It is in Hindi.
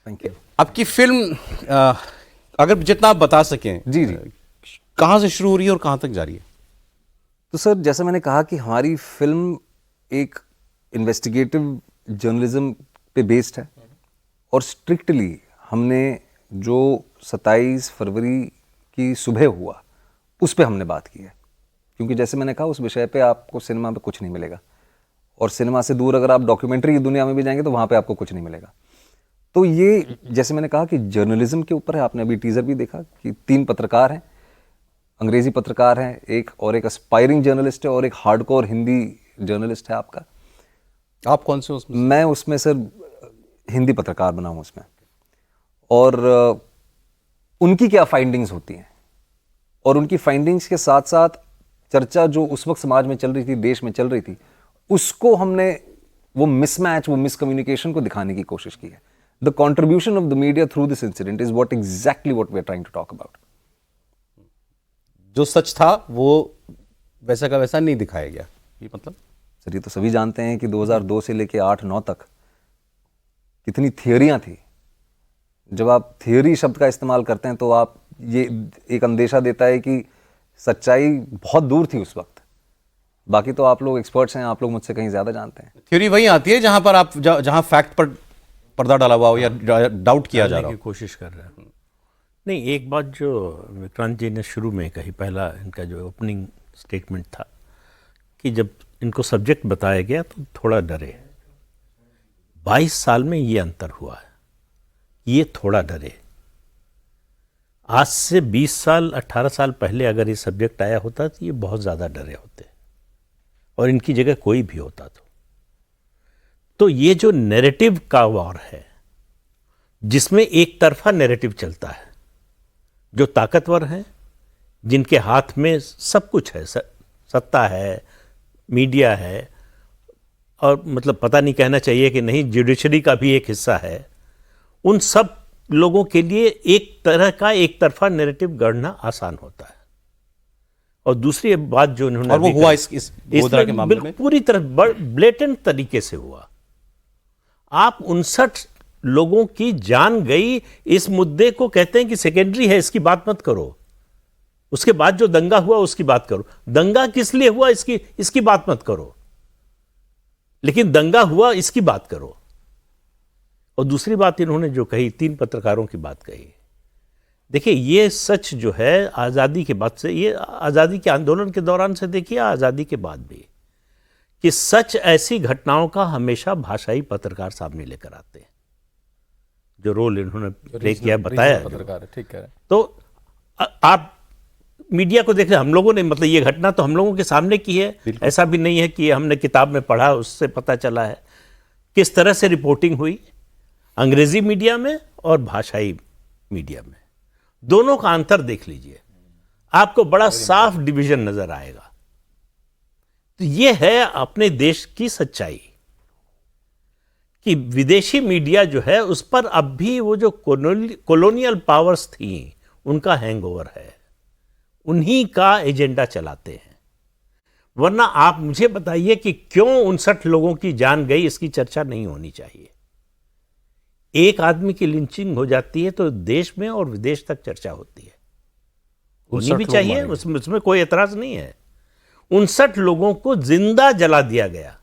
Thank you. आपकी फिल्म अगर जितना आप बता सकें, जी जी। कहाँ से शुरू हो रही है और कहाँ तक जा रही है? तो सर, जैसे मैंने कहा कि हमारी फिल्म एक इन्वेस्टिगेटिव जर्नलिज्म पे बेस्ड है, और स्ट्रिक्टली हमने जो 27 फरवरी की सुबह हुआ उस पे हमने बात की है, क्योंकि जैसे मैंने कहा उस विषय पे आपको सिनेमा में कुछ नहीं मिलेगा, और सिनेमा से दूर अगर आप डॉक्यूमेंट्री की दुनिया में भी जाएंगे तो वहाँ पे आपको कुछ नहीं मिलेगा। तो ये जैसे मैंने कहा कि जर्नलिज्म के ऊपर है। आपने अभी टीजर भी देखा कि 3 पत्रकार हैं, अंग्रेजी पत्रकार हैं एक, और एक एस्पायरिंग जर्नलिस्ट है, और एक हार्डकोर हिंदी जर्नलिस्ट है आपका। आप कौन से उसमें? मैं उसमें सर हिंदी पत्रकार बना हूँ उसमें, और उनकी क्या फाइंडिंग्स होती हैं, और उनकी फाइंडिंग्स के साथ साथ चर्चा जो उस वक्त समाज में चल रही थी, देश में चल रही थी, उसको हमने वो मिसमैच, वो मिसकम्युनिकेशन को दिखाने की कोशिश की है। The contribution of the media through this incident is what exactly what we are trying to talk about. जो सच था वो वैसा का वैसा नहीं दिखाया गया, ये मतलब? सर, ये तो सभी जानते हैं कि 2002 से लेके 8-9 तक कितनी थियरियां थी। जब आप थियरी शब्द का इस्तेमाल करते हैं तो आप ये एक अंदेशा देता है कि सच्चाई बहुत दूर थी उस वक्त। बाकी तो आप लोग एक्सपर्ट्स हैं, आप लोग मुझसे कहीं ज्यादा जानते हैं। थ्योरी वही आती है जहां पर आप जहां फैक्ट पर पर्दा डाला हुआ हो या डाउट किया जा रहा की हो। कोशिश कर रहे हैं। नहीं, एक बात जो विक्रांत जी ने शुरू में कही, पहला इनका जो ओपनिंग स्टेटमेंट था कि जब इनको सब्जेक्ट बताया गया तो थोड़ा डरे। 22 साल में ये अंतर हुआ है, ये थोड़ा डरे। आज से 20 साल 18 साल पहले अगर ये सब्जेक्ट आया होता तो ये बहुत ज़्यादा डरे होते, और इनकी जगह कोई भी होता तो ये जो नैरेटिव का वॉर है, जिसमें एक तरफा नैरेटिव चलता है, जो ताकतवर हैं, जिनके हाथ में सब कुछ है, सत्ता है, मीडिया है, और मतलब पता नहीं कहना चाहिए कि नहीं, जुडिशरी का भी एक हिस्सा है, उन सब लोगों के लिए एक तरह का एक तरफा नैरेटिव गढ़ना आसान होता है। और दूसरी बात जो उन्होंने, और वो हुआ इस गोधरा के मामले में पूरी तरह ब्लेटेंट तरीके से हुआ। आप 59 लोगों की जान गई, इस मुद्दे को कहते हैं कि सेकेंडरी है, इसकी बात मत करो। उसके बाद जो दंगा हुआ उसकी बात करो, दंगा किस लिए हुआ इसकी बात मत करो, लेकिन दंगा हुआ इसकी बात करो। और दूसरी बात इन्होंने जो कही, 3 पत्रकारों की बात कही, देखिए ये सच जो है आज़ादी के बाद से, ये आज़ादी के आंदोलन के दौरान से देखिए, आज़ादी के बाद भी, कि सच ऐसी घटनाओं का हमेशा भाषाई पत्रकार सामने लेकर आते हैं। जो रोल इन्होंने प्ले किया, बताया, पत्रकार, ठीक है। तो आप मीडिया को देख रहे, हम लोगों ने, मतलब ये घटना तो हम लोगों के सामने की है, ऐसा भी नहीं है कि हमने किताब में पढ़ा उससे पता चला है। किस तरह से रिपोर्टिंग हुई अंग्रेजी मीडिया में और भाषाई मीडिया में, दोनों का अंतर देख लीजिए, आपको बड़ा साफ डिवीजन नजर आएगा। तो ये है अपने देश की सच्चाई कि विदेशी मीडिया जो है उस पर अब भी वो जो कॉलोनियल पावर्स थी उनका हैंगओवर है, उन्हीं का एजेंडा चलाते हैं। वरना आप मुझे बताइए कि क्यों 59 लोगों की जान गई, इसकी चर्चा नहीं होनी चाहिए। एक आदमी की लिंचिंग हो जाती है तो देश में और विदेश तक चर्चा होती है, होनी भी चाहिए, उसमें कोई एतराज नहीं है। 59 लोगों को जिंदा जला दिया गया,